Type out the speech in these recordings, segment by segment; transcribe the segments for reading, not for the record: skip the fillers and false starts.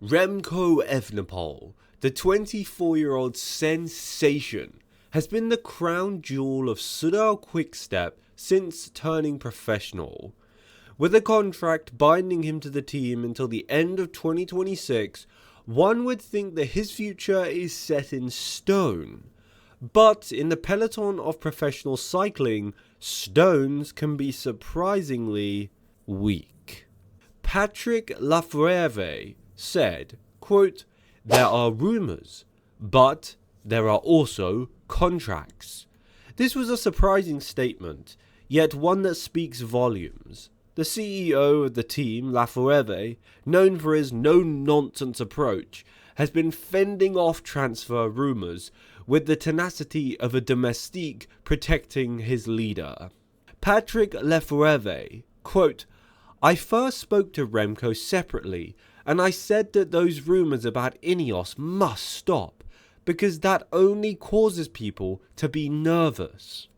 Remco Evapole, the 24-year-old sensation, has been the crown jewel of Soudal Quick-Step since turning professional. With a contract binding him to the team until the end of 2026, one would think that his future is set in stone. But in the peloton of professional cycling, stones can be surprisingly weak. Patrick Lefevere said, quote, "There are rumours, but there are also contracts." This was a surprising statement, yet one that speaks volumes. The CEO of the team, Lefevere, known for his no-nonsense approach, has been fending off transfer rumours with the tenacity of a domestique protecting his leader. Patrick Lefevere, quote, "I first spoke to Remco separately, and I said that those rumours about INEOS must stop, because that only causes people to be nervous."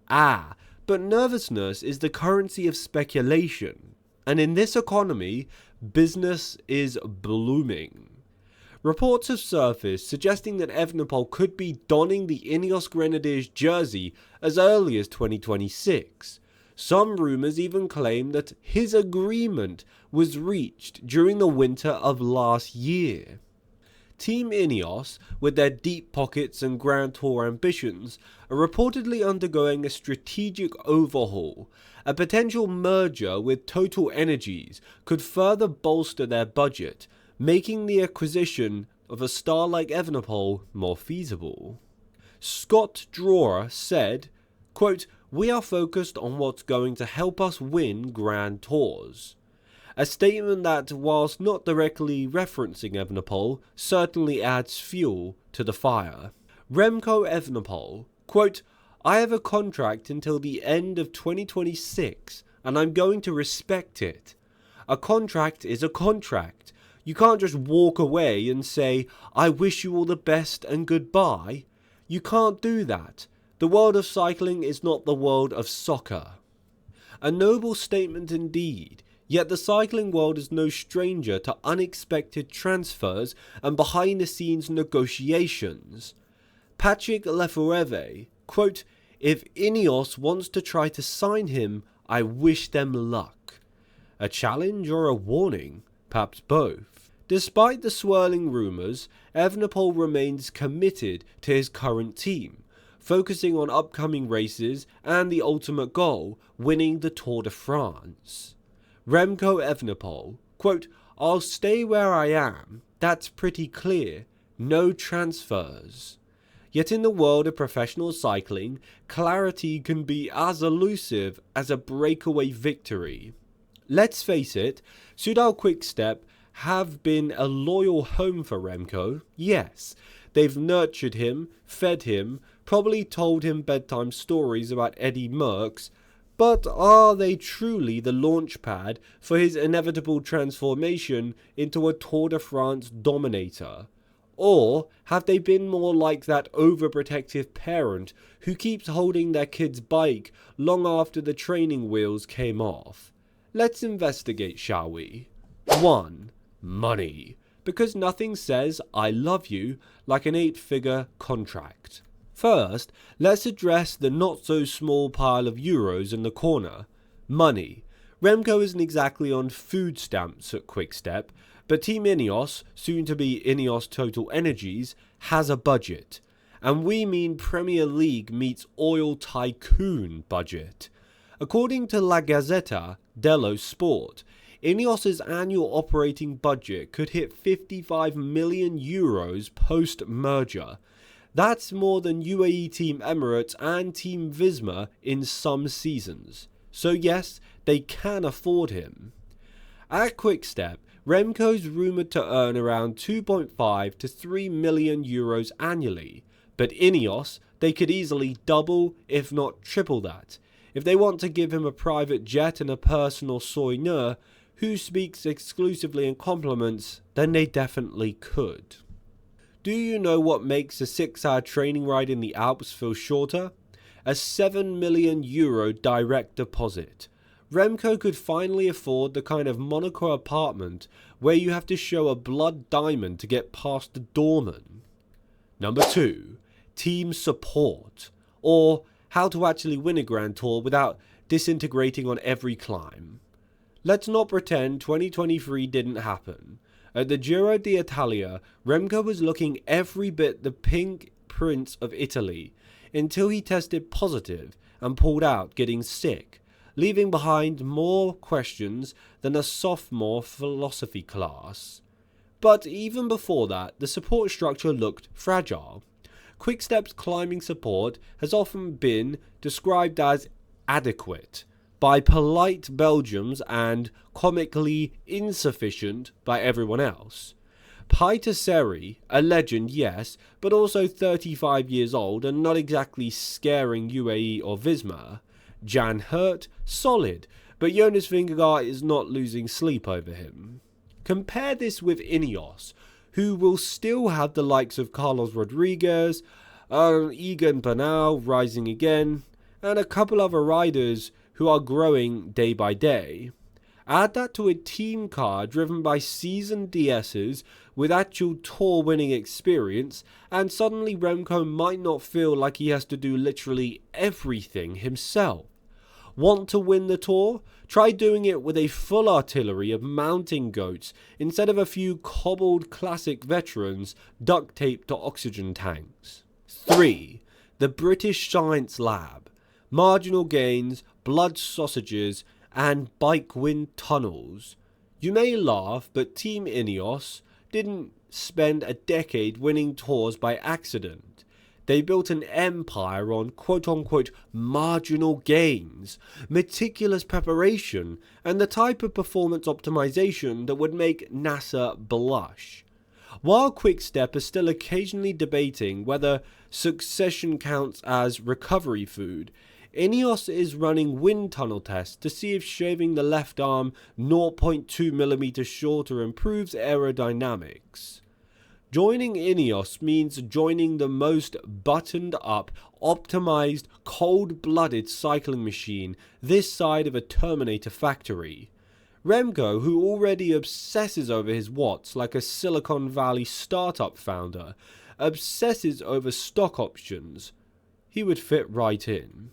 But nervousness is the currency of speculation, and in this economy, business is blooming. Reports have surfaced suggesting that Evapole could be donning the INEOS Grenadiers jersey as early as 2026. Some rumours even claim that his agreement was reached during the winter of last year. Team INEOS, with their deep pockets and Grand Tour ambitions, are reportedly undergoing a strategic overhaul. A potential merger with Total Energies could further bolster their budget, making the acquisition of a star like Evapole more feasible. Scott Drawer said, quote, "We are focused on what's going to help us win Grand Tours." A statement that, whilst not directly referencing Evapole, certainly adds fuel to the fire. Remco Evapole, quote, "I have a contract until the end of 2026, and I'm going to respect it. A contract is a contract. You can't just walk away and say, 'I wish you all the best and goodbye.' You can't do that. The world of cycling is not the world of soccer." A noble statement indeed. Yet the cycling world is no stranger to unexpected transfers and behind-the-scenes negotiations. Patrick Lefevere, quote, "If INEOS wants to try to sign him, I wish them luck." A challenge or a warning? Perhaps both. Despite the swirling rumours, Evapole remains committed to his current team, focusing on upcoming races and the ultimate goal, winning the Tour de France. Remco Evapole, quote, "I'll stay where I am, that's pretty clear, no transfers." Yet in the world of professional cycling, clarity can be as elusive as a breakaway victory. Let's face it, Soudal Quick-Step have been a loyal home for Remco, yes. They've nurtured him, fed him, probably told him bedtime stories about Eddy Merckx, but are they truly the launchpad for his inevitable transformation into a Tour de France dominator? Or have they been more like that overprotective parent who keeps holding their kid's bike long after the training wheels came off? Let's investigate, shall we? 1. Money. Because nothing says "I love you" like an 8-figure contract. First, let's address the not-so-small pile of euros in the corner. Money. Remco isn't exactly on food stamps at Quick-Step, but Team INEOS, soon to be INEOS Total Energies, has a budget. And we mean Premier League meets oil tycoon budget. According to La Gazzetta dello Sport, INEOS's annual operating budget could hit 55 million euros post-merger. That's more than UAE Team Emirates and Team Visma in some seasons. So yes, they can afford him. At Quick-Step, Remco's rumoured to earn around 2.5 to 3 million euros annually, but INEOS, they could easily double, if not triple that. If they want to give him a private jet and a personal soigneur who speaks exclusively in compliments, then they definitely could. Do you know what makes a 6-hour training ride in the Alps feel shorter? A 7 million euro direct deposit. Remco could finally afford the kind of Monaco apartment where you have to show a blood diamond to get past the doorman. Number 2. Team support, or how to actually win a Grand Tour without disintegrating on every climb. Let's not pretend 2023 didn't happen. At the Giro d'Italia, Remco was looking every bit the Pink Prince of Italy until he tested positive and pulled out getting sick, leaving behind more questions than a sophomore philosophy class. But even before that, the support structure looked fragile. Quickstep's climbing support has often been described as adequate by polite Belgians and comically insufficient by everyone else. Peter Seri, a legend, yes, but also 35 years old and not exactly scaring UAE or Visma. Jan Hurt, solid, but Jonas Vingegaard is not losing sleep over him. Compare this with INEOS, who will still have the likes of Carlos Rodriguez, Egan Bernal rising again, and a couple other riders who are growing day by day. Add that to a team car driven by seasoned DSs with actual tour winning experience, and suddenly Remco might not feel like he has to do literally everything himself. Want to win the Tour? Try doing it with a full artillery of mountain goats instead of a few cobbled classic veterans duct taped to oxygen tanks. 3. The British Science Lab. Marginal gains, blood sausages, and bike wind tunnels. You may laugh, but Team INEOS didn't spend a decade winning tours by accident. They built an empire on quote-unquote marginal gains, meticulous preparation, and the type of performance optimization that would make NASA blush. While Quickstep is still occasionally debating whether succession counts as recovery food, INEOS is running wind tunnel tests to see if shaving the left arm 0.2mm shorter improves aerodynamics. Joining INEOS means joining the most buttoned up, optimized, cold-blooded cycling machine this side of a Terminator factory. Remco, who already obsesses over his watts like a Silicon Valley startup founder, obsesses over stock options. He would fit right in.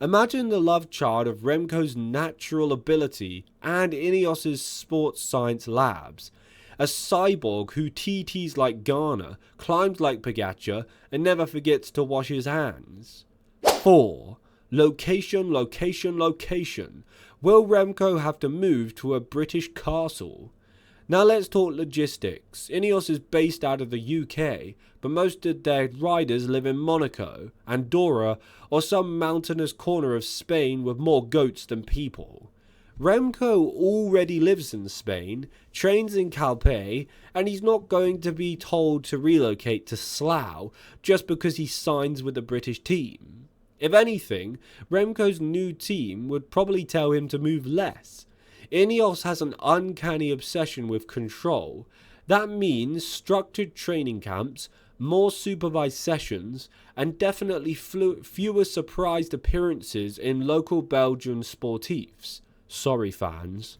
Imagine the love child of Remco's natural ability and INEOS's sports science labs. A cyborg who TTs like Garner, climbs like Pogacar, and never forgets to wash his hands. 4. Location, location, location. Will Remco have to move to a British castle? Now let's talk logistics. INEOS is based out of the UK, but most of their riders live in Monaco, Andorra, or some mountainous corner of Spain with more goats than people. Remco already lives in Spain, trains in Calpe, and he's not going to be told to relocate to Slough just because he signs with the British team. If anything, Remco's new team would probably tell him to move less. INEOS has an uncanny obsession with control. That means structured training camps, more supervised sessions, and definitely fewer surprised appearances in local Belgian sportifs. Sorry fans.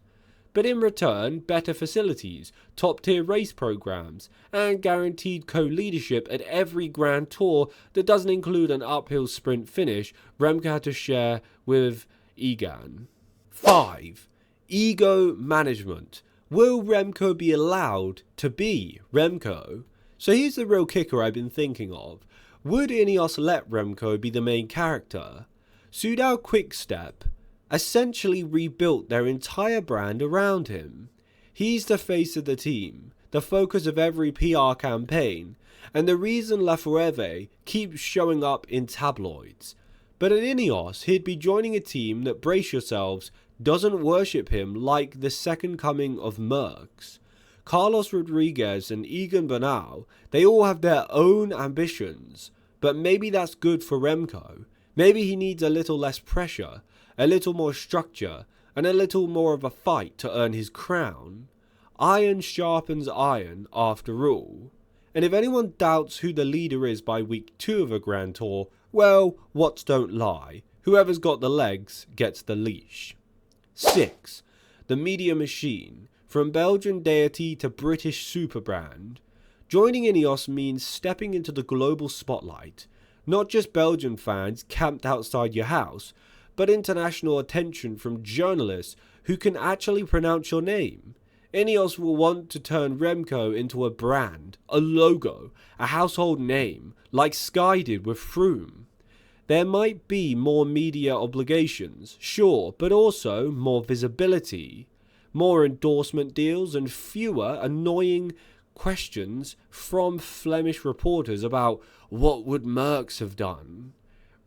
But in return, better facilities, top-tier race programs, and guaranteed co-leadership at every Grand Tour that doesn't include an uphill sprint finish Remco had to share with Egan. 5. Ego management. Will Remco be allowed to be Remco? So here's the real kicker I've been thinking of. Would INEOS let Remco be the main character? Soudal Quickstep essentially rebuilt their entire brand around him. He's the face of the team, the focus of every PR campaign, and the reason Lefevere keeps showing up in tabloids. But at INEOS, he'd be joining a team that, brace yourselves, doesn't worship him like the second coming of Merckx. Carlos Rodriguez and Egan Bernal, they all have their own ambitions, but maybe that's good for Remco. Maybe he needs a little less pressure, a little more structure, and a little more of a fight to earn his crown. Iron sharpens iron after all. And if anyone doubts who the leader is by week 2 of a Grand Tour, well, watts don't lie. Whoever's got the legs gets the leash. 6. The media machine, from Belgian deity to British superbrand. Joining INEOS means stepping into the global spotlight. Not just Belgian fans camped outside your house, but international attention from journalists who can actually pronounce your name. INEOS will want to turn Remco into a brand, a logo, a household name, like Sky did with Froome. There might be more media obligations, sure, but also more visibility, more endorsement deals, and fewer annoying questions from Flemish reporters about what would Merckx have done.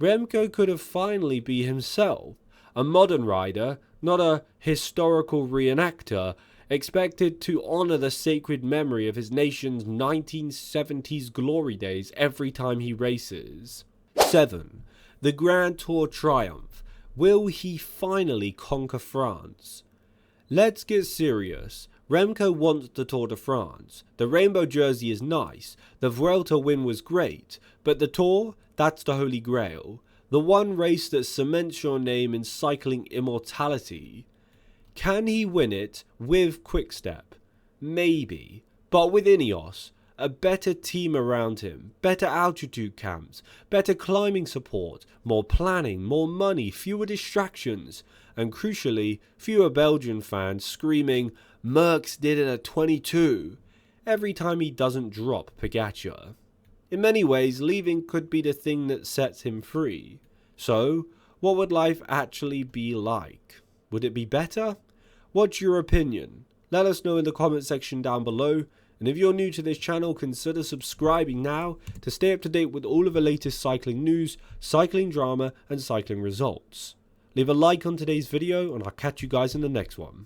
Remco could have finally be himself, a modern rider, not a historical reenactor, expected to honour the sacred memory of his nation's 1970s glory days every time he races. 7. The Grand Tour triumph. Will he finally conquer France? Let's get serious. Remco wants the Tour de France. The rainbow jersey is nice, the Vuelta win was great, but the Tour, that's the holy grail. The one race that cements your name in cycling immortality. Can he win it with Quick-Step? Maybe, but with INEOS, a better team around him, better altitude camps, better climbing support, more planning, more money, fewer distractions, and crucially, fewer Belgian fans screaming, "Merckx did it at 22, every time he doesn't drop Pogačar. In many ways, leaving could be the thing that sets him free. So, what would life actually be like? Would it be better? What's your opinion? Let us know in the comment section down below. And if you're new to this channel, consider subscribing now to stay up to date with all of the latest cycling news, cycling drama, and cycling results. Leave a like on today's video, and I'll catch you guys in the next one.